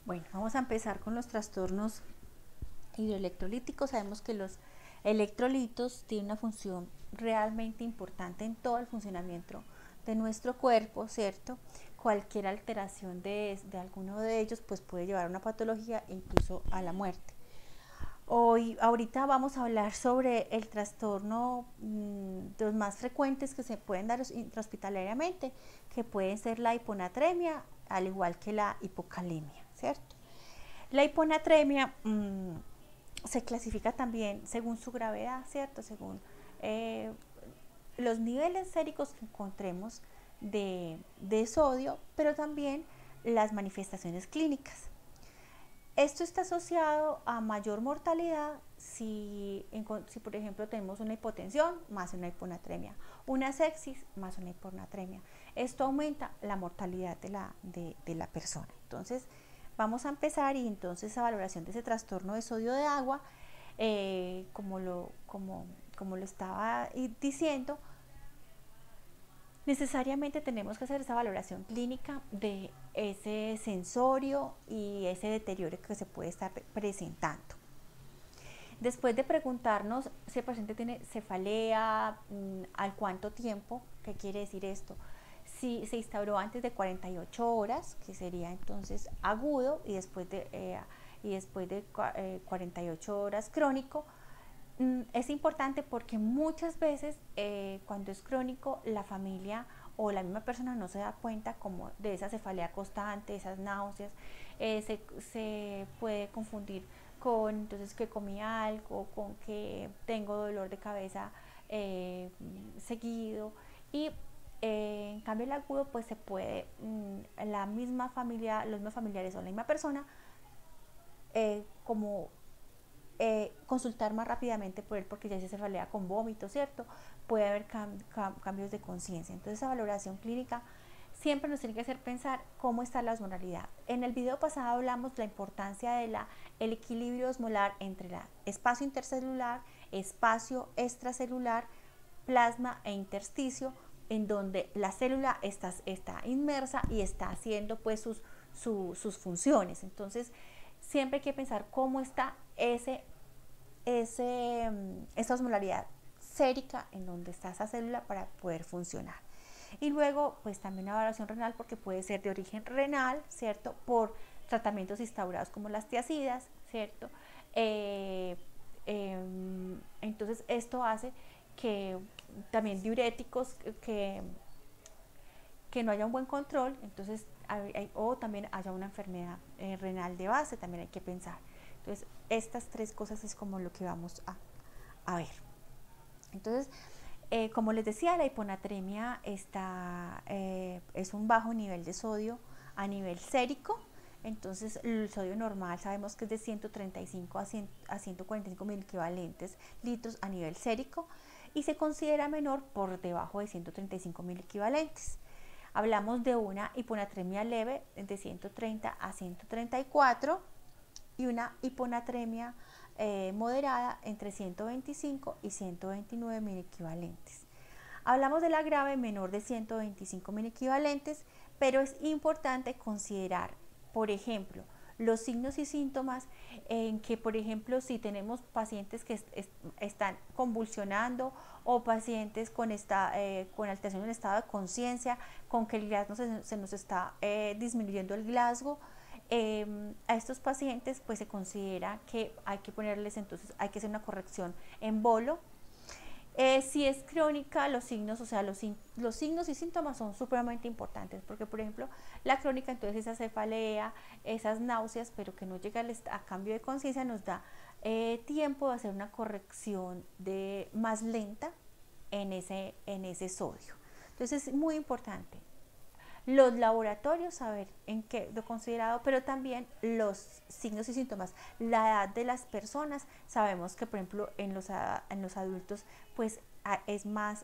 Bueno, vamos a empezar con los trastornos hidroelectrolíticos. Sabemos que los electrolitos tienen una función realmente importante en todo el funcionamiento de nuestro cuerpo, ¿cierto? Cualquier alteración de alguno de ellos pues puede llevar a una patología e incluso a la muerte. Ahorita vamos a hablar sobre el trastorno de los más frecuentes que se pueden dar intrahospitalariamente, que pueden ser la hiponatremia, al igual que la hipocalemia, ¿cierto? La hiponatremia se clasifica también según su gravedad, ¿cierto? Según eh, los niveles séricos que encontremos de sodio, pero también las manifestaciones clínicas. Esto está asociado a mayor mortalidad si por ejemplo tenemos una hipotensión más una hiponatremia, una sepsis más una hiponatremia. Esto aumenta la mortalidad de la persona. Entonces vamos a empezar y entonces a valoración de ese trastorno de sodio de agua, como lo estaba diciendo, necesariamente tenemos que hacer esa valoración clínica de ese sensorio y ese deterioro que se puede estar presentando. Después de preguntarnos si el paciente tiene cefalea, al cuánto tiempo, ¿qué quiere decir esto? Si se instauró antes de 48 horas, que sería entonces agudo, y después de 48 horas crónico. Es importante porque muchas veces cuando es crónico la familia o la misma persona no se da cuenta como de esa cefalea constante, esas náuseas, se puede confundir con entonces que comí algo, con que tengo dolor de cabeza seguido y en cambio el agudo pues se puede, la misma familia, los mismos familiares o la misma persona como consultar más rápidamente por él porque ya se cefalea con vómito, ¿cierto? Puede haber cambios de conciencia. Entonces esa valoración clínica siempre nos tiene que hacer pensar cómo está la osmolaridad. En el video pasado hablamos de la importancia de el equilibrio osmolar entre el espacio intercelular, espacio extracelular, plasma e intersticio, en donde la célula está inmersa y está haciendo pues sus funciones. Entonces siempre hay que pensar cómo está esa osmolaridad sérica en donde está esa célula para poder funcionar. Y luego, pues también la evaluación renal, porque puede ser de origen renal, ¿cierto? Por tratamientos instaurados como las tiacidas, ¿cierto? Eh, entonces, esto hace que también diuréticos que no haya un buen control, entonces, o también haya una enfermedad renal de base, también hay que pensar. Entonces, estas tres cosas es como lo que vamos a ver. Entonces, como les decía, la hiponatremia es un bajo nivel de sodio a nivel sérico. Entonces, el sodio normal sabemos que es de 135 a 145 mil equivalentes litros a nivel sérico y se considera menor por debajo de 135 mil equivalentes. Hablamos de una hiponatremia leve de 130 a 134 y una hiponatremia moderada entre 125 y 129 mil equivalentes. Hablamos de la grave menor de 125 mil equivalentes, pero es importante considerar, por ejemplo, los signos y síntomas en que, por ejemplo, si tenemos pacientes que están convulsionando o pacientes con alteración del estado de conciencia, con que el Glasgow se nos está disminuyendo el Glasgow, a estos pacientes pues se considera que hay que ponerles, entonces hay que hacer una corrección en bolo. Si es crónica, los signos, o sea, los signos y síntomas son supremamente importantes, porque por ejemplo, la crónica, entonces esa cefalea, esas náuseas, pero que no llega a cambio de conciencia, nos da tiempo de hacer una corrección más lenta en ese sodio. Entonces es muy importante los laboratorios, saber en qué lo considerado, pero también los signos y síntomas, la edad de las personas. Sabemos que por ejemplo en los adultos pues es más,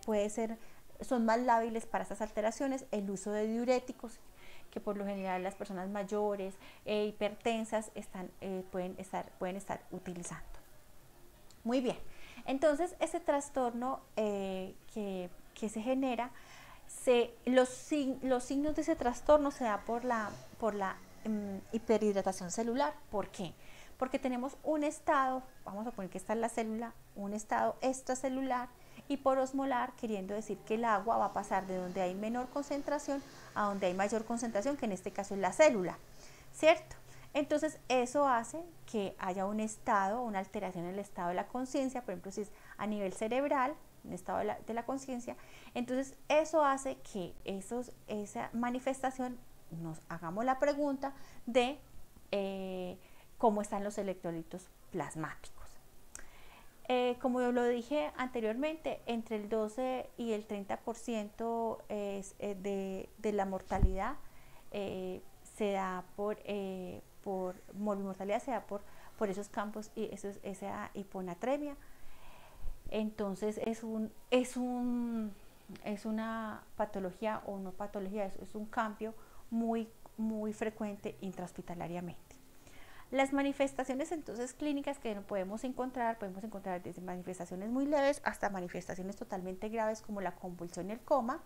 puede ser, son más lábiles para estas alteraciones, el uso de diuréticos que por lo general las personas mayores hipertensas pueden estar utilizando. Muy bien, entonces ese trastorno que se genera, los signos de ese trastorno se da por la hiperhidratación celular. ¿Por qué? Porque tenemos un estado, vamos a poner que está en la célula, un estado extracelular hiperosmolar, queriendo decir que el agua va a pasar de donde hay menor concentración a donde hay mayor concentración, que en este caso es la célula, ¿cierto? Entonces eso hace que haya un estado, una alteración en el estado de la conciencia, por ejemplo, si es a nivel cerebral, un estado de la conciencia, entonces eso hace que esa manifestación nos hagamos la pregunta de cómo están los electrolitos plasmáticos. Como yo lo dije anteriormente, entre el 12 y el 30% de la mortalidad se da por morbimortalidad, se da por esos campos y esa hiponatremia. Entonces es una patología o no patología, es un cambio muy, muy frecuente intrahospitalariamente. Las manifestaciones entonces clínicas que podemos encontrar desde manifestaciones muy leves hasta manifestaciones totalmente graves como la convulsión y el coma,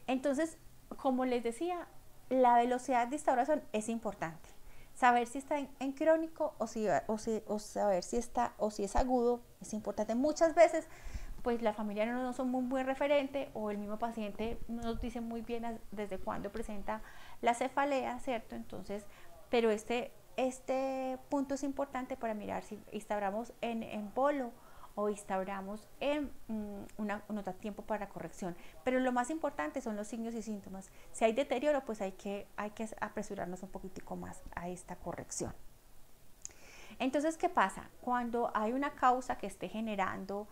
Entonces, como les decía, la velocidad de instauración es importante. Saber si está en crónico o saber si es agudo es importante. Muchas veces pues la familia no son un buen referente o el mismo paciente no nos dice muy bien desde cuándo presenta la cefalea, ¿cierto? Entonces, pero este punto es importante para mirar si instauramos en polo o instauramos en nota tiempo para corrección. Pero lo más importante son los signos y síntomas. Si hay deterioro, pues hay que apresurarnos un poquitico más a esta corrección. Entonces, ¿qué pasa? Cuando hay una causa que esté generando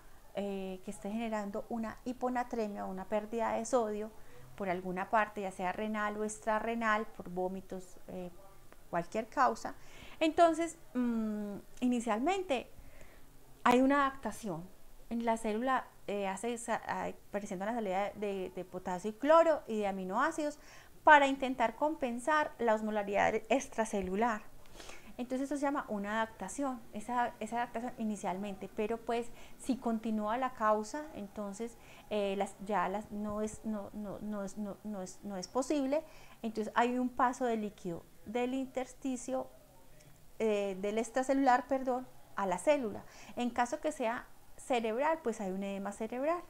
una hiponatremia o una pérdida de sodio por alguna parte, ya sea renal o extrarrenal, por vómitos, cualquier causa, entonces inicialmente hay una adaptación en la célula, presenta una salida de potasio y cloro y de aminoácidos para intentar compensar la osmolaridad extracelular. Entonces eso se llama una adaptación, esa adaptación inicialmente, pero pues si continúa la causa, entonces no es posible, entonces hay un paso de líquido del intersticio, del extracelular, a la célula. En caso que sea cerebral, pues hay un edema cerebral.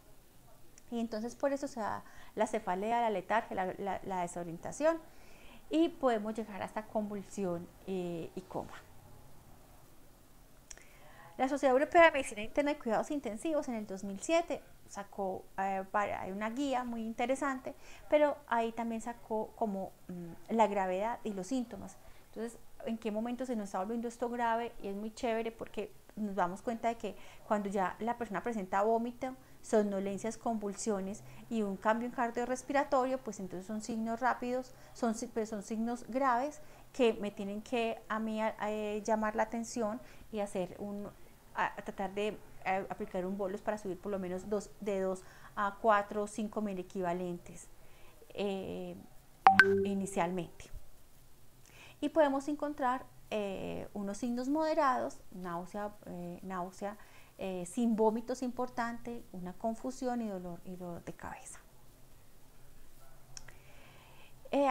Y entonces por eso se da la cefalea, la letargia, la desorientación y podemos llegar hasta convulsión y coma. La Sociedad Europea de Medicina Interna y Cuidados Intensivos en el 2007 sacó hay una guía muy interesante, pero ahí también sacó como la gravedad y los síntomas. Entonces, ¿en qué momento se nos está volviendo esto grave? Y es muy chévere porque nos damos cuenta de que cuando ya la persona presenta vómito, somnolencias, convulsiones y un cambio en cardiorrespiratorio, pues entonces son signos rápidos, son signos graves que me tienen que a mí llamar la atención y tratar de aplicar un bolus para subir por lo menos de 2 a 4 o 5 mil equivalentes inicialmente. Y podemos encontrar unos signos moderados, náusea sin vómitos importante, una confusión y dolor de cabeza.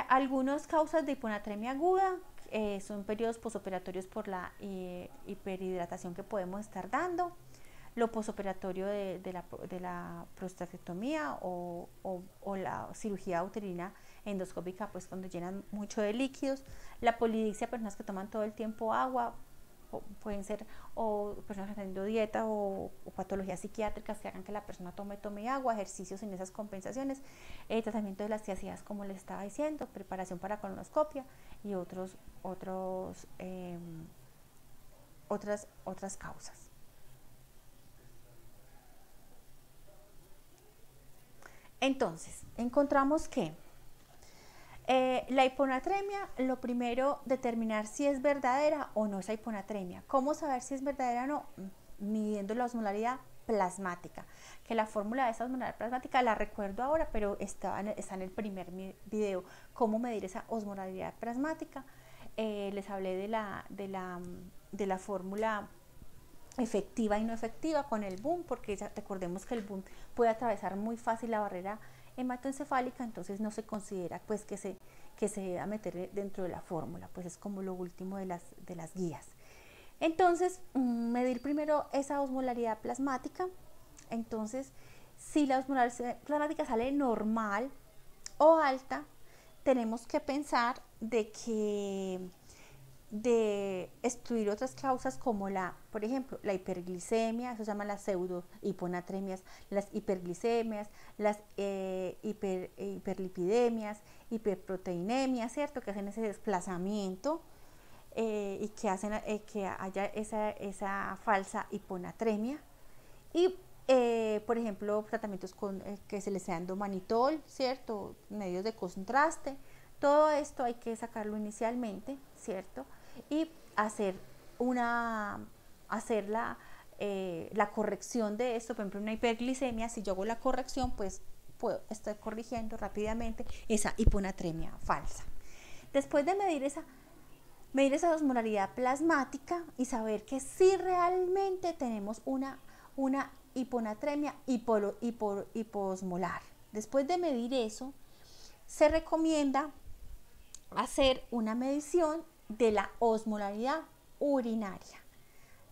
Algunas causas de hiponatremia aguda son periodos posoperatorios por la hiperhidratación que podemos estar dando, lo posoperatorio de la prostatectomía o la cirugía uterina endoscópica, pues cuando llenan mucho de líquidos, la polidipsia, personas que toman todo el tiempo agua, pueden ser o personas haciendo dieta o patologías psiquiátricas que hagan que la persona tome agua, ejercicios en esas compensaciones, tratamiento de las tiacidas como les estaba diciendo, preparación para colonoscopia y otras causas. Entonces, encontramos que la hiponatremia, lo primero, determinar si es verdadera o no esa hiponatremia. ¿Cómo saber si es verdadera o no? Midiendo la osmolaridad plasmática, que la fórmula de esa osmolaridad plasmática la recuerdo ahora, pero está en el primer video, cómo medir esa osmolaridad plasmática. Les hablé de la fórmula efectiva y no efectiva con el boom, porque ya recordemos que el boom puede atravesar muy fácil la barrera hematoencefálica, entonces no se considera pues que se va a meter dentro de la fórmula, pues es como lo último de las guías. Entonces, medir primero esa osmolaridad plasmática. Entonces, si la osmolaridad plasmática sale normal o alta, tenemos que pensar de excluir otras causas como por ejemplo, la hiperglicemia, eso se llama las pseudohiponatremias, las hiperglicemias, las hiperlipidemias, hiperproteinemias, ¿cierto? Que hacen ese desplazamiento y que hacen que haya esa falsa hiponatremia. Y por ejemplo, tratamientos que se les sea dando manitol, ¿cierto? Medios de contraste. Todo esto hay que sacarlo inicialmente, ¿cierto? Y hacer la corrección de esto. Por ejemplo, una hiperglicemia, si yo hago la corrección, pues puedo estar corrigiendo rápidamente esa hiponatremia falsa. Después de medir esa osmolaridad plasmática y saber que sí realmente tenemos una hiponatremia hiposmolar. Después de medir eso, se recomienda hacer una medición de la osmolaridad urinaria.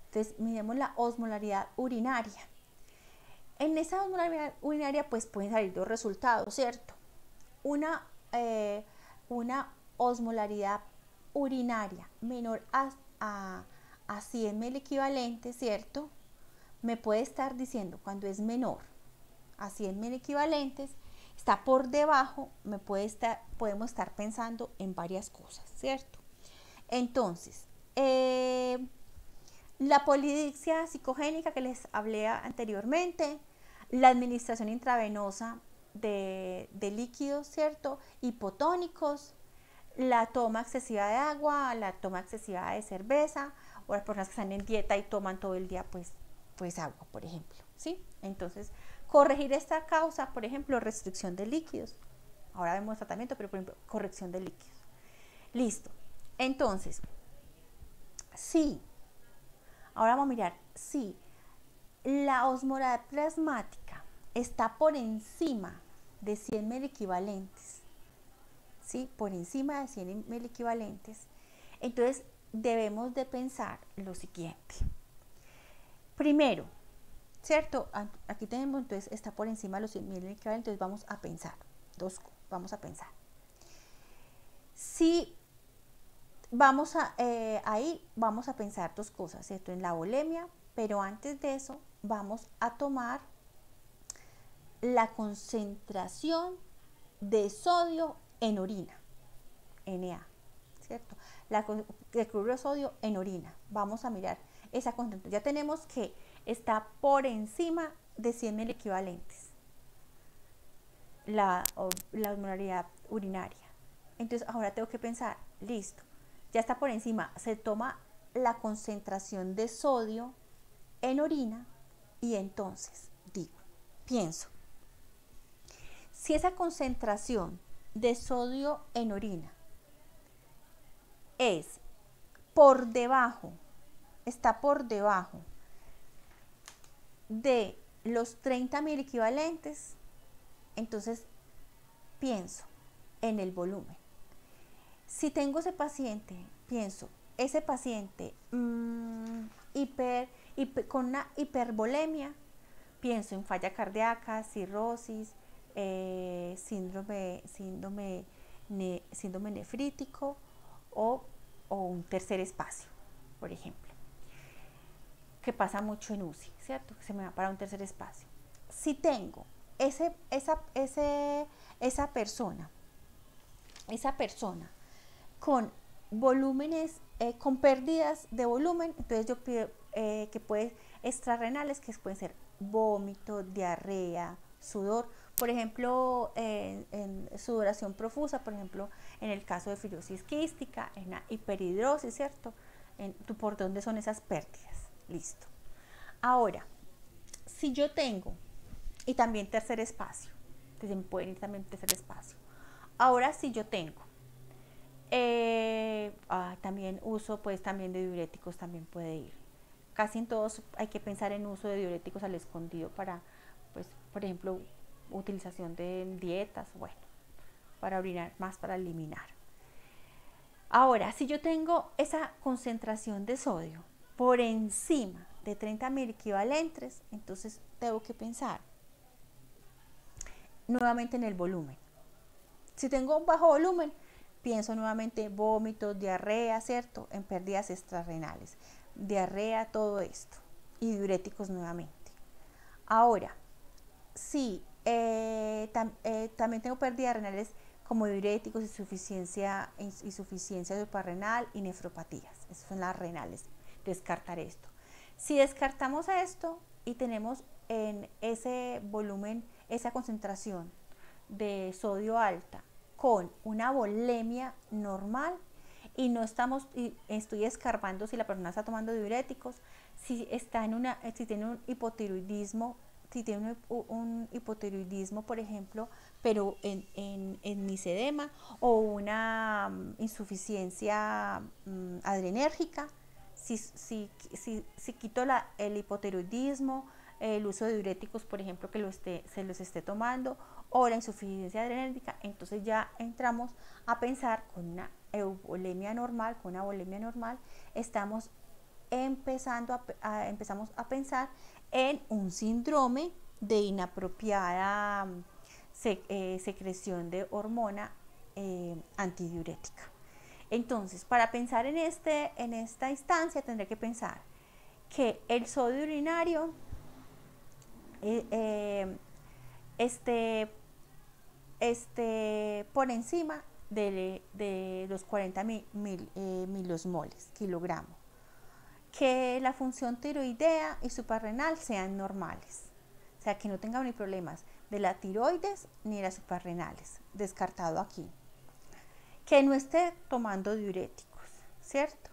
Entonces, midemos la osmolaridad urinaria. En esa osmolaridad urinaria, pues pueden salir dos resultados, ¿cierto? Una osmolaridad urinaria menor a 100 miliequivalentes, ¿cierto? Me puede estar diciendo cuando es menor a 100 miliequivalentes, está por debajo, podemos estar pensando en varias cosas, ¿cierto? Entonces, la polidipsia psicogénica que les hablé anteriormente, la administración intravenosa de líquidos, ¿cierto? Hipotónicos, la toma excesiva de agua, la toma excesiva de cerveza, o las personas que están en dieta y toman todo el día pues agua, por ejemplo, ¿sí? Entonces, corregir esta causa, por ejemplo, restricción de líquidos. Ahora vemos tratamiento, pero por ejemplo, corrección de líquidos. Listo. Entonces, sí. Ahora vamos a mirar, sí, la osmolaridad plasmática está por encima de 100 miliequivalentes, ¿sí? Por encima de 100 miliequivalentes. Entonces, debemos de pensar lo siguiente. Primero, ¿cierto? Aquí tenemos, entonces, está por encima de los 100 miliequivalentes, entonces vamos a pensar, Si ahí vamos a pensar dos cosas, ¿cierto? En la volemia, pero antes de eso vamos a tomar la concentración de sodio en orina, Na, ¿cierto? El cloruro de sodio en orina. Vamos a mirar esa concentración. Ya tenemos que está por encima de 100 miliequivalentes la osmolaridad urinaria. Entonces ahora tengo que pensar, listo, ya está por encima, se toma la concentración de sodio en orina y entonces pienso, si esa concentración de sodio en orina está por debajo de los 30 miliequivalentes, entonces pienso en el volumen. Si tengo ese paciente, pienso, ese paciente con una hipervolemia, pienso en falla cardíaca, cirrosis, síndrome nefrítico o un tercer espacio, por ejemplo, que pasa mucho en UCI, ¿cierto? Que se me va para un tercer espacio. Si tengo esa persona con volúmenes, con pérdidas de volumen, entonces yo pido que puede extrarrenales, que pueden ser vómito, diarrea, sudor, por ejemplo, en sudoración profusa, por ejemplo, en el caso de fibrosis quística, en la hiperhidrosis, ¿cierto? ¿Por dónde son esas pérdidas? Listo. Ahora, si yo tengo, y también tercer espacio, entonces me pueden ir también tercer espacio. Ahora, si yo tengo, también uso pues también de diuréticos también puede ir. casi en todos hay que pensar en uso de diuréticos al escondido para, pues, por ejemplo, utilización de dietas, bueno, para orinar más, para eliminar. Ahora, si yo tengo esa concentración de sodio por encima de 30.000 equivalentes, entonces tengo que pensar nuevamente en el volumen. Si tengo un bajo volumen, pienso nuevamente vómitos, diarrea, ¿cierto? En pérdidas extrarrenales, diarrea, todo esto, y diuréticos nuevamente. Ahora, si también tengo pérdidas renales como diuréticos, insuficiencia suprarrenal y nefropatías. Esas son las renales. Descartar esto. Si descartamos esto y tenemos en ese volumen, esa concentración de sodio alta con una volemia normal y no estamos, y estoy escarbando si la persona está tomando diuréticos, si tiene un hipotiroidismo, si tiene un hipotiroidismo, por ejemplo, pero en misedema, o una insuficiencia adrenérgica, si quito el hipotiroidismo, el uso de diuréticos, por ejemplo, que se los esté tomando, o la insuficiencia adrenérgica, entonces ya entramos a pensar con una euvolemia normal, con una volemia normal, empezamos a pensar en un síndrome de inapropiada secreción de hormona antidiurética. Entonces, para pensar en esta instancia, tendré que pensar que el sodio urinario por encima de los 40 miliosmoles kilogramo, que la función tiroidea y suprarrenal sean normales, o sea, que no tengan ni problemas de la tiroides ni de las suprarrenales, descartado aquí, que no esté tomando diuréticos, ¿cierto?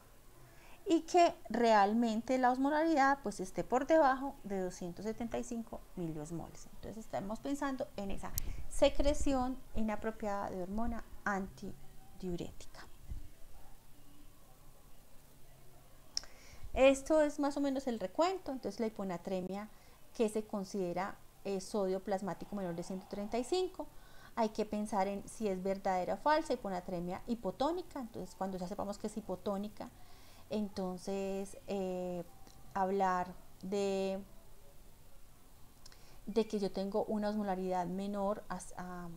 Y que realmente la osmolaridad pues esté por debajo de 275 miliosmoles. Entonces estamos pensando en esa secreción inapropiada de hormona antidiurética. Esto es más o menos el recuento. Entonces la hiponatremia, que se considera sodio plasmático menor de 135, hay que pensar en si es verdadera o falsa. Hiponatremia hipotónica, entonces cuando ya sepamos que es hipotónica, entonces hablar de que yo tengo una osmolaridad menor a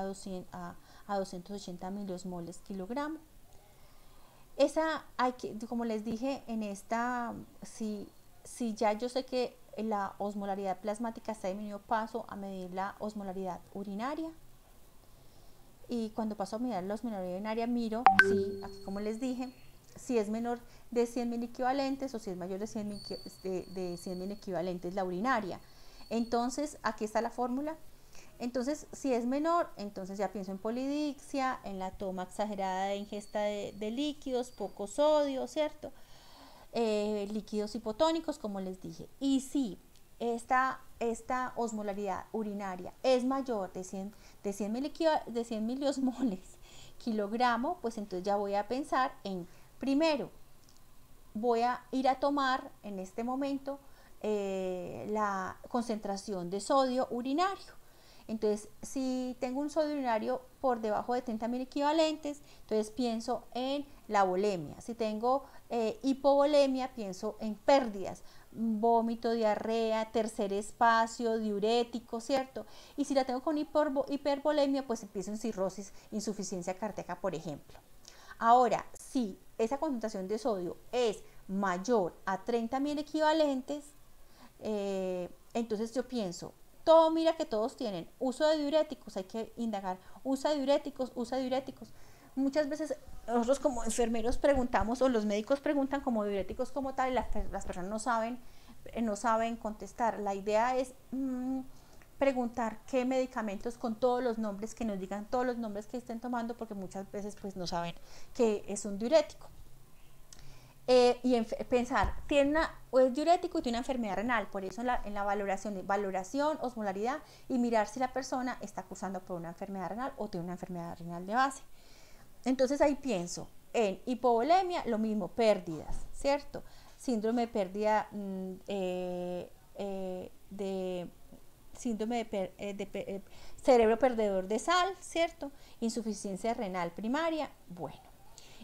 280 miliosmoles kilogramo. Esa hay que, como les dije, en esta, si ya yo sé que la osmolaridad plasmática está disminuido, paso a medir la osmolaridad urinaria. Y cuando paso a mirar la osmolaridad urinaria, miro si, aquí como les dije, si es menor de 100.000 equivalentes o si es mayor de 100.000 equivalentes la urinaria. Entonces, aquí está la fórmula. Entonces, si es menor, entonces ya pienso en polidixia, en la toma exagerada de ingesta de líquidos, poco sodio, ¿cierto? Líquidos hipotónicos, como les dije. Y si esta osmolaridad urinaria es mayor de 100 miliosmoles kilogramo, pues entonces ya voy a pensar en, primero, voy a ir a tomar en este momento la concentración de sodio urinario. Entonces, si tengo un sodio urinario por debajo de 30.000 equivalentes, entonces pienso en la volemia. Si tengo hipovolemia, pienso en pérdidas, vómito, diarrea, tercer espacio, diurético, ¿cierto? Y si la tengo con hipervolemia, pues empiezo en cirrosis, insuficiencia cardíaca, por ejemplo. Ahora, si esa concentración de sodio es mayor a 30.000 equivalentes, entonces yo pienso, mira que todos tienen uso de diuréticos, hay que indagar, usa diuréticos. Muchas veces nosotros como enfermeros preguntamos, o los médicos preguntan como diuréticos como tal, y las personas no saben contestar. La idea es preguntar qué medicamentos, con todos los nombres, que nos digan todos los nombres que estén tomando, porque muchas veces pues no saben que es un diurético. Y pensar, es diurético y tiene una enfermedad renal, por eso en la valoración, osmolaridad, y mirar si la persona está cursando por una enfermedad renal o tiene una enfermedad renal de base. Entonces ahí pienso en hipovolemia, lo mismo, pérdidas, ¿cierto? síndrome de pérdida de síndrome de cerebro perdedor de sal, ¿cierto? Insuficiencia renal primaria, bueno.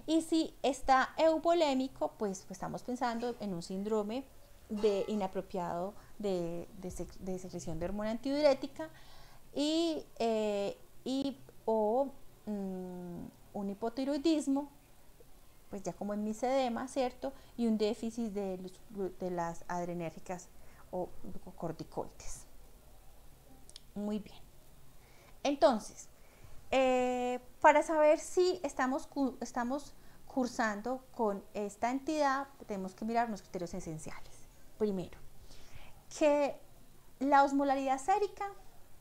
Y si está eubolémico, pues estamos pensando en un síndrome de inapropiado de secreción de hormona antidiurética o un hipotiroidismo, pues ya como en misedema, ¿cierto? Y un déficit de las adrenérgicas o corticoides. Muy bien. Entonces, para saber si estamos cursando con esta entidad, tenemos que mirar unos criterios esenciales. Primero, que la osmolaridad sérica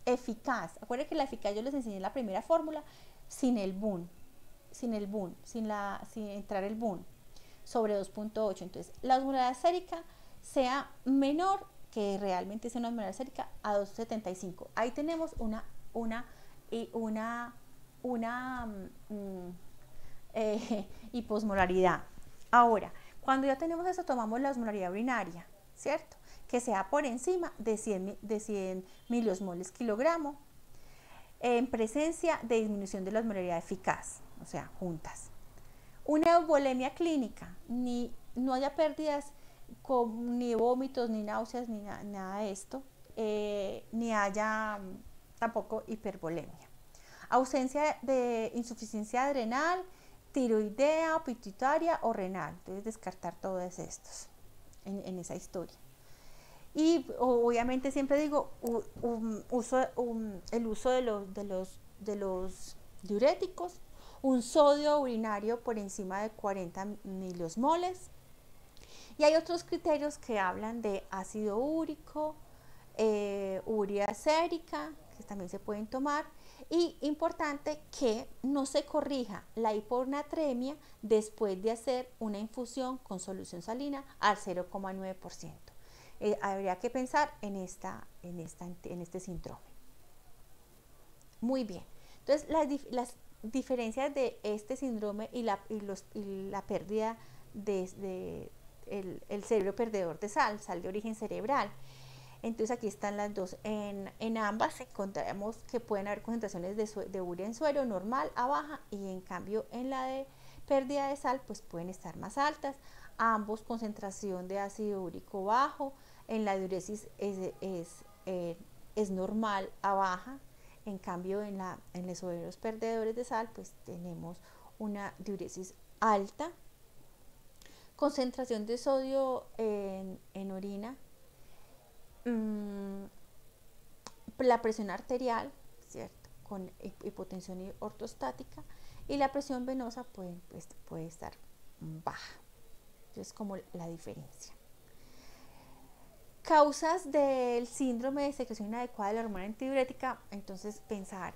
eficaz, acuérdense que la eficaz yo les enseñé en la primera fórmula, sin entrar el boom, sobre 2.8. Entonces, la osmolaridad sérica sea menor que realmente sea una osmolaridad sérica a 2.75. Ahí tenemos una hiposmolaridad. Ahora, cuando ya tenemos eso, tomamos la osmolaridad urinaria, ¿cierto? Que sea por encima de 100 miliosmoles kilogramo, en presencia de disminución de la osmolaridad eficaz, o sea, juntas. Una eubolemia clínica, no haya pérdidas ni vómitos, ni náuseas, ni nada de esto, ni haya tampoco hipervolemia. Ausencia de insuficiencia adrenal, tiroidea, pituitaria o renal. Entonces descartar todos estos en esa historia. Y obviamente siempre digo el uso de los diuréticos, un sodio urinario por encima de 40 miliosmoles. Y hay otros criterios que hablan de ácido úrico, urea sérica, que también se pueden tomar. Y importante que no se corrija la hiponatremia después de hacer una infusión con solución salina al 0,9%. Habría que pensar en este síndrome. Muy bien. Entonces, las diferencias de este síndrome y la pérdida el cerebro perdedor de sal de origen cerebral. Entonces aquí están las dos. En ambas encontramos que pueden haber concentraciones de urea en suero normal a baja, y en cambio en la de pérdida de sal pues pueden estar más altas. Ambos concentración de ácido úrico bajo. En la diuresis es normal a baja. En cambio en los cerebros perdedores de sal pues tenemos una diuresis alta. Concentración de sodio en orina. La presión arterial, ¿cierto? Con hipotensión ortostática, y la presión venosa puede estar baja. Entonces, como la diferencia. Causas del síndrome de secreción inadecuada de la hormona antidiurética. Entonces, pensar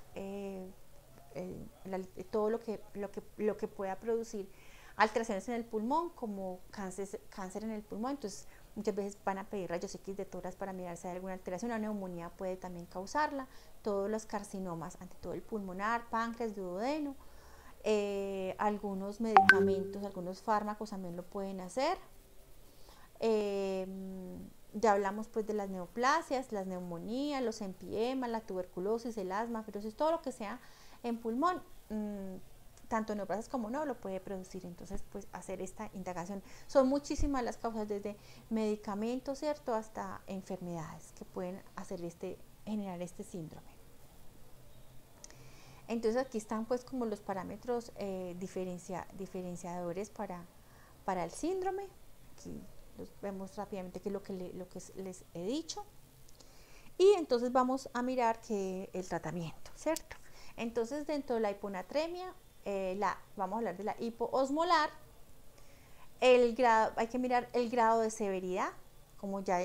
todo lo que pueda producir alteraciones en el pulmón, como cáncer en el pulmón. Entonces muchas veces van a pedir rayos X de tórax para mirar si hay alguna alteración. Una neumonía puede también causarla. Todos los carcinomas, ante todo el pulmonar, páncreas, duodeno, algunos medicamentos, algunos fármacos también lo pueden hacer. Ya hablamos pues de las neoplasias, las neumonías, los emfiemas, la tuberculosis, el asma, fibrosis, todo lo que sea en pulmón, tanto neoplasias como no, lo puede producir. Entonces, pues hacer esta indagación. Son muchísimas las causas, desde medicamentos, ¿cierto?, hasta enfermedades que pueden generar este síndrome. Entonces aquí están pues como los parámetros diferenciadores para el síndrome. Aquí los vemos rápidamente, que es lo que les he dicho. Y entonces vamos a mirar que el tratamiento, ¿cierto? Entonces, dentro de la hiponatremia, vamos a hablar de la hipoosmolar. Hay que mirar el grado de severidad, como ya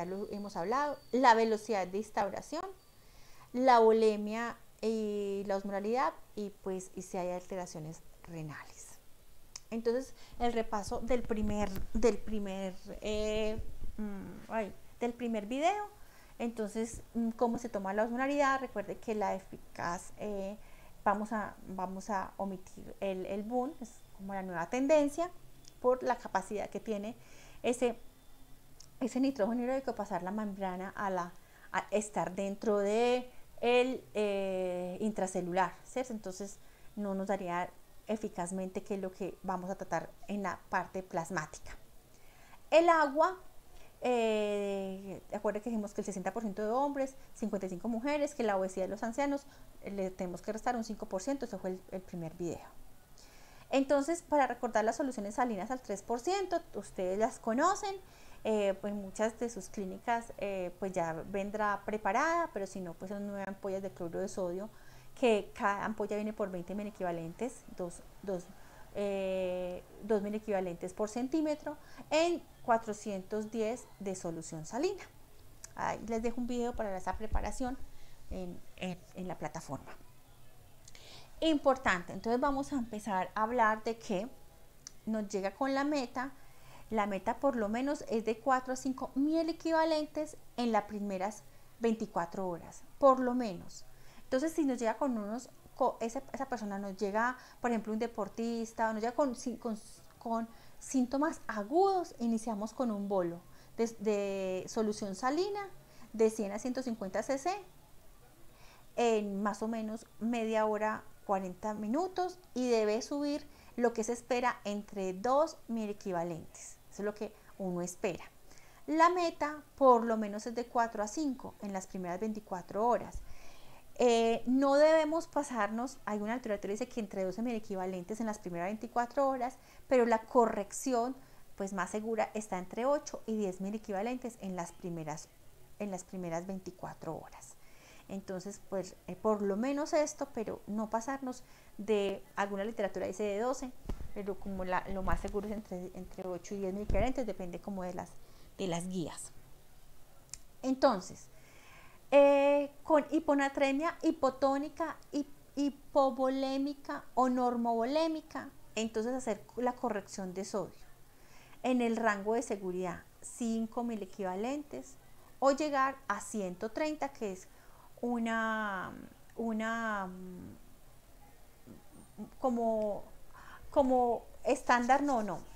lo hemos hablado, la velocidad de instauración, la volemia y la osmolaridad, y si hay alteraciones renales. Entonces, el repaso del primer video. Entonces, ¿cómo se toma la osmolaridad? Recuerde que la eficaz, vamos a omitir el boom, es como la nueva tendencia. por la capacidad que tiene ese nitrógeno hidráulico pasar la membrana a estar dentro de el intracelular, ¿cierto? Entonces no nos daría eficazmente qué es lo que vamos a tratar en la parte plasmática. El agua, acuérdense que dijimos que el 60% de hombres, 55% mujeres, que la obesidad de los ancianos le tenemos que restar un 5%, eso fue el primer video. Entonces, para recordar las soluciones salinas al 3%, ustedes las conocen, pues muchas de sus clínicas pues ya vendrá preparada, pero si no, pues son 9 ampollas de cloruro de sodio, que cada ampolla viene por 20 miliequivalentes, 2 miliequivalentes por centímetro, en 410 de solución salina. Ahí les dejo un video para esa preparación en la plataforma. Importante, entonces vamos a empezar a hablar de que nos llega con la meta por lo menos es de 4 a 5 miliequivalentes en las primeras 24 horas, por lo menos. Entonces si nos llega con esa persona nos llega, por ejemplo, un deportista, o nos llega con síntomas agudos, iniciamos con un bolo de solución salina de 100 a 150 cc en más o menos media hora, 40 minutos, y debe subir lo que se espera entre 2 miliequivalentes. Eso es lo que uno espera. La meta por lo menos es de 4 a 5 en las primeras 24 horas. No debemos pasarnos, hay una literatura que dice que entre 12 miliequivalentes en las primeras 24 horas, pero la corrección pues más segura está entre 8 y 10 miliequivalentes en las primeras 24 horas. Entonces, pues por lo menos esto, pero no pasarnos de, alguna literatura dice de 12, pero como lo más seguro es entre 8 y 10 miliequivalentes, depende como de las guías. Entonces, con hiponatremia hipotónica, hipovolémica o normovolémica, entonces hacer la corrección de sodio en el rango de seguridad 5 miliequivalentes o llegar a 130, que es una como estándar,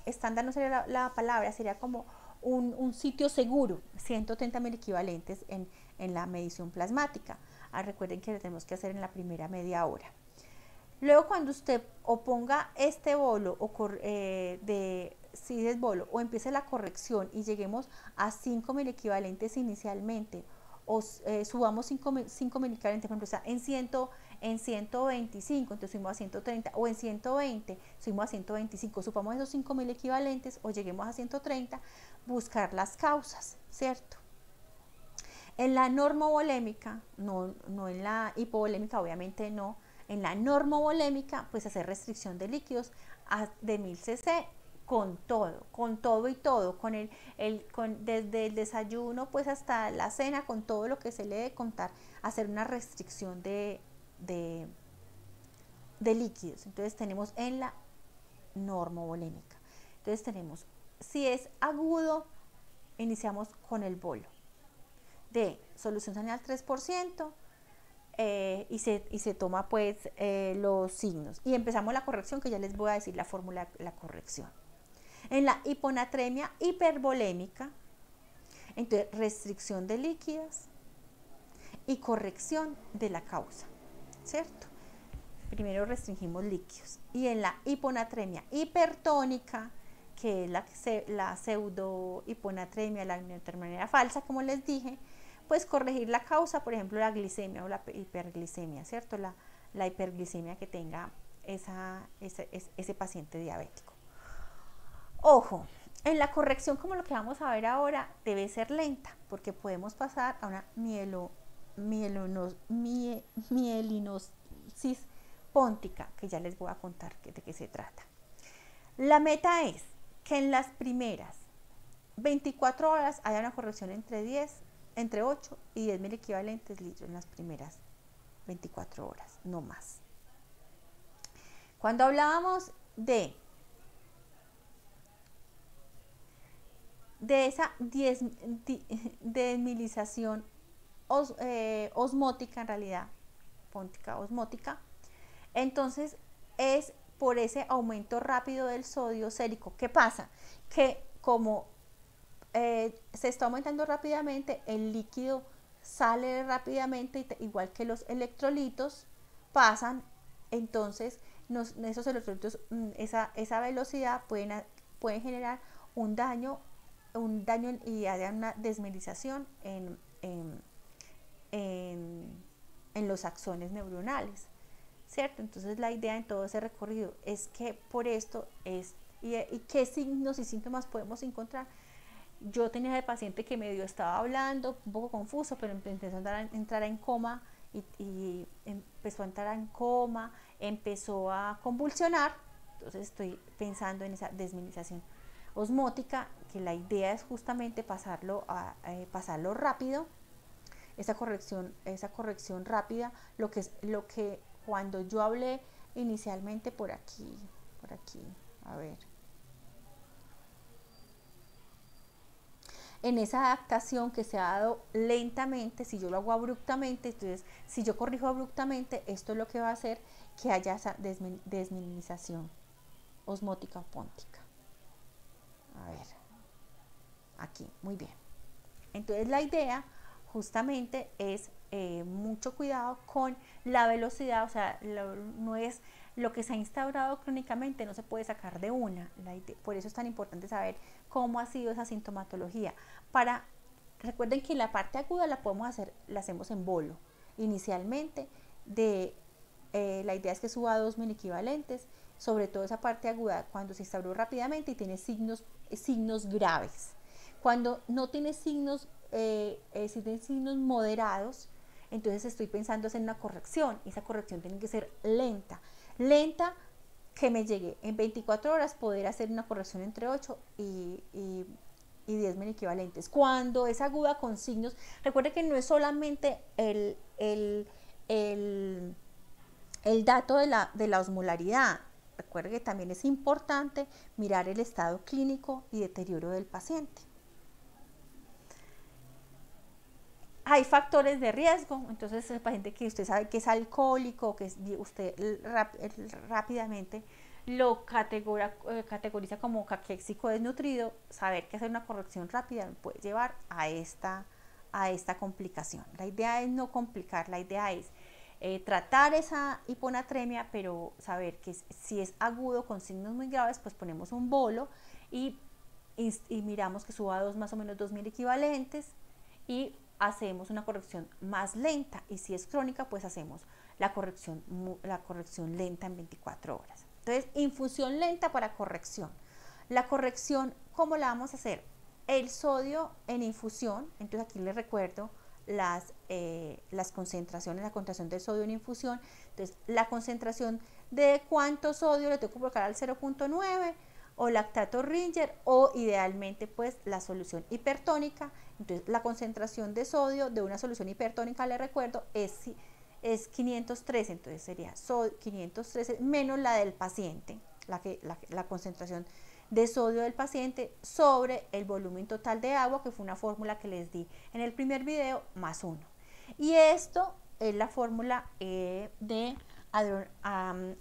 estándar no sería la palabra, sería como un sitio seguro, 130 miliequivalentes en la medición plasmática. Recuerden que lo tenemos que hacer en la primera media hora. Luego, cuando usted o ponga este bolo si es bolo o empiece la corrección y lleguemos a 5 miliequivalentes inicialmente, o subamos 5 miliequivalentes, por ejemplo, o sea, en 125, entonces subimos a 130, o en 120, subimos a 125, supamos esos 5 miliequivalentes o lleguemos a 130, buscar las causas, ¿cierto? En la normovolémica, no en la hipovolémica, obviamente no, en la normovolémica, pues hacer restricción de líquidos de 1000 cc, con todo y todo, desde el desayuno pues hasta la cena, con todo lo que se le debe contar, hacer una restricción de líquidos. Entonces tenemos en la normovolémica. Entonces tenemos, si es agudo, iniciamos con el bolo de solución salina al 3%, y se toma pues los signos y empezamos la corrección, que ya les voy a decir la fórmula de la corrección. En la hiponatremia hipervolémica, entonces restricción de líquidos y corrección de la causa, ¿cierto? Primero restringimos líquidos. Y en la hiponatremia hipertónica, que es la pseudo hiponatremia, la hiponatremia falsa, como les dije, pues corregir la causa, por ejemplo, la glicemia o la hiperglicemia, ¿cierto? La hiperglicemia que tenga ese paciente diabético. Ojo, en la corrección, como lo que vamos a ver ahora, debe ser lenta, porque podemos pasar a una mielinosis póntica, que ya les voy a contar de qué se trata. La meta es que en las primeras 24 horas haya una corrección entre 8 y 10 miliequivalentes litros en las primeras 24 horas, no más. Cuando hablábamos de esa desmilización osmótica, en realidad, póntica osmótica, entonces es por ese aumento rápido del sodio sérico. ¿Qué pasa? Que como se está aumentando rápidamente, el líquido sale rápidamente, igual que los electrolitos pasan, entonces esos electrolitos, esa velocidad pueden generar un daño y haya una desmineralización en los axones neuronales, ¿cierto? Entonces la idea en todo ese recorrido es que por esto y qué signos y síntomas podemos encontrar. Yo tenía el paciente que medio estaba hablando, un poco confuso, pero empezó a entrar en coma y empezó a entrar en coma, empezó a convulsionar. Entonces estoy pensando en esa desmineralización osmótica, que la idea es justamente pasarlo rápido, esa corrección rápida, lo que cuando yo hablé inicialmente por aquí, a ver. En esa adaptación que se ha dado lentamente, si yo lo hago abruptamente, entonces si yo corrijo abruptamente, esto es lo que va a hacer que haya esa desmineralización osmótica o póntica. A ver, aquí, muy bien. Entonces la idea justamente es mucho cuidado con la velocidad, o sea, no es lo que se ha instaurado crónicamente, no se puede sacar de una. Por eso es tan importante saber cómo ha sido esa sintomatología. Recuerden que la parte aguda la hacemos en bolo. Inicialmente, la idea es que suba a 2 mil-equivalentes, sobre todo esa parte aguda cuando se instauró rápidamente y tiene signos graves. Cuando no tiene signos, si tiene signos moderados, entonces estoy pensando en una corrección, y esa corrección tiene que ser lenta, que me llegue en 24 horas, poder hacer una corrección entre 8 y 10 mil equivalentes. Cuando es aguda con signos, recuerde que no es solamente el dato de la osmolaridad. Recuerde que también es importante mirar el estado clínico y deterioro del paciente. Hay factores de riesgo, entonces el paciente que usted sabe que es alcohólico, que usted rápidamente lo categoriza como caquéxico desnutrido, saber que hacer una corrección rápida puede llevar a esta complicación. La idea es no complicar, la idea es tratar esa hiponatremia, pero saber que si es agudo con signos muy graves, pues ponemos un bolo y miramos que suba más o menos 2 mil equivalentes y hacemos una corrección más lenta, y si es crónica, pues hacemos la corrección lenta en 24 horas. Entonces, infusión lenta para corrección. La corrección, ¿cómo la vamos a hacer? El sodio en infusión, entonces aquí les recuerdo las concentraciones, la concentración del sodio en infusión. Entonces, la concentración de cuánto sodio le tengo que colocar al 0.9, o lactato Ringer, o idealmente pues la solución hipertónica. Entonces la concentración de sodio de una solución hipertónica, le recuerdo, es 513, entonces sería 513 menos la del paciente, la concentración de sodio del paciente sobre el volumen total de agua, que fue una fórmula que les di en el primer video, más 1. Y esto es la fórmula de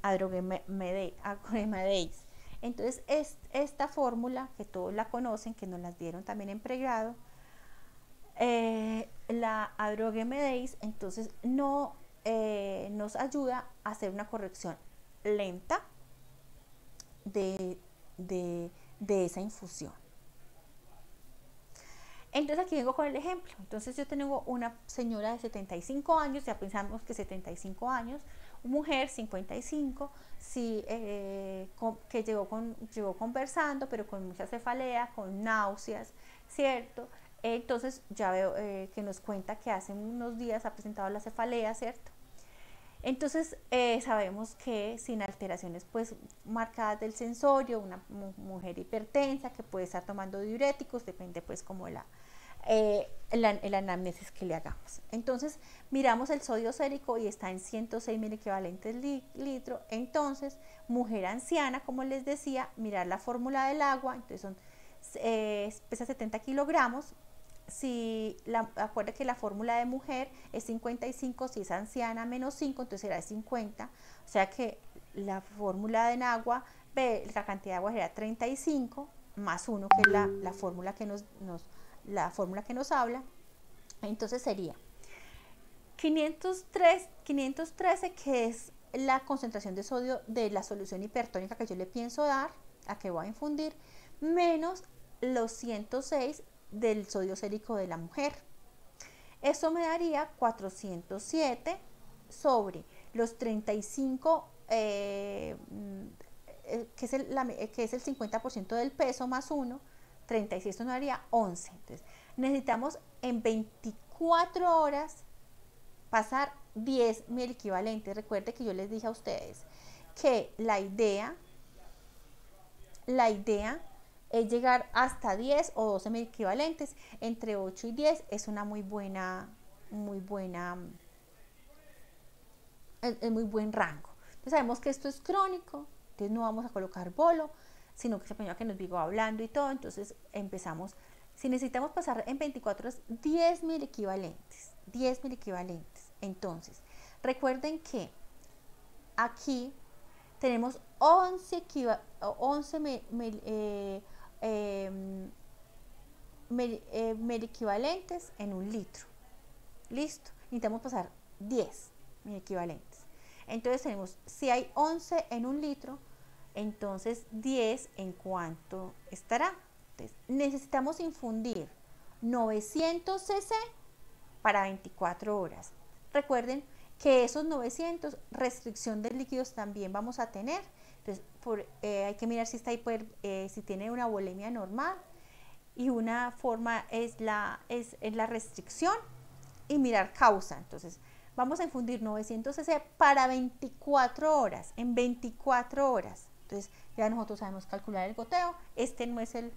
Adroguemidase. Entonces, esta fórmula, que todos la conocen, que nos las dieron también en pregrado, la Adroguemidase, entonces nos ayuda a hacer una corrección lenta de esa infusión. Entonces aquí vengo con el ejemplo. Entonces yo tengo una señora de 75 años, ya pensamos que 75 años, mujer 55, sí, que llegó conversando, pero con mucha cefalea, con náuseas, ¿cierto? Entonces ya veo que nos cuenta que hace unos días ha presentado la cefalea, ¿cierto? Entonces sabemos que sin alteraciones pues marcadas del sensorio, una mujer hipertensa que puede estar tomando diuréticos, depende pues como el anamnesis que le hagamos. Entonces miramos el sodio sérico y está en 106 mil equivalentes litro. Entonces, mujer anciana, como les decía, mirar la fórmula del agua, entonces pesa 70 kilogramos. Acuerda que la fórmula de mujer es 55, si es anciana menos 5, entonces será de 50, o sea que la fórmula en agua, la cantidad de agua sería 35 más 1, que es la fórmula que la fórmula que nos habla. Entonces sería 513, que es la concentración de sodio de la solución hipertónica que yo le pienso dar, a que voy a infundir, menos los 106 del sodio sérico de la mujer. Eso me daría 407 sobre los 35, que es el 50% del peso más 1, 36, esto nos daría 11. Entonces, necesitamos en 24 horas pasar 10.000 equivalentes. Recuerde que yo les dije a ustedes que la idea es llegar hasta 10 o 12.000 equivalentes. Entre 8 y 10 es una muy buen rango. Entonces sabemos que esto es crónico, entonces no vamos a colocar bolo, sino que se ponía que nos digo hablando y todo. Entonces empezamos, si necesitamos pasar en 24 horas 10.000 equivalentes, 10.000 equivalentes. Entonces, recuerden que aquí tenemos 11 mil equivalentes en un litro. Listo. Necesitamos pasar 10.000 equivalentes. Entonces tenemos, si hay 11 en un litro, entonces 10 en cuánto estará. Entonces, necesitamos infundir 900 cc para 24 horas. Recuerden que esos 900, restricción de líquidos también vamos a tener. Entonces, hay que mirar si está si tiene una volemia normal, y una forma es la restricción, y mirar causa. Entonces, vamos a infundir 900 cc para 24 horas, en 24 horas. Entonces, ya nosotros sabemos calcular el goteo. Este no es el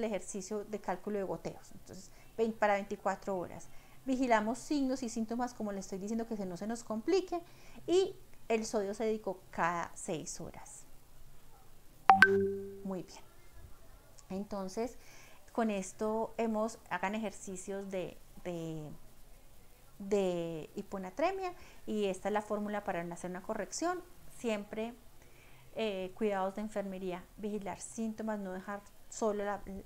ejercicio de cálculo de goteos. Entonces, para 24 horas. Vigilamos signos y síntomas, como les estoy diciendo, que no se nos complique, y el sodio sérico cada 6 horas. Muy bien. Entonces, con esto hagan ejercicios de hiponatremia, y esta es la fórmula para hacer una corrección. Siempre cuidados de enfermería, vigilar síntomas, no dejar solo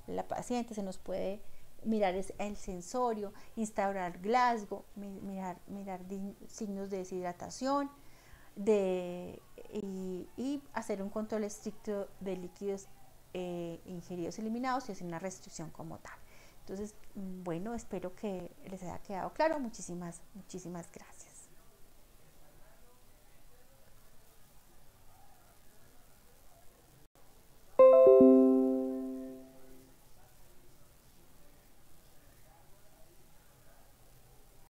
la paciente, se nos puede mirar el sensorio, instaurar Glasgow, mirar signos de deshidratación, y hacer un control estricto de líquidos ingeridos y eliminados, y hacer una restricción como tal. Entonces, bueno, espero que les haya quedado claro. Muchísimas gracias.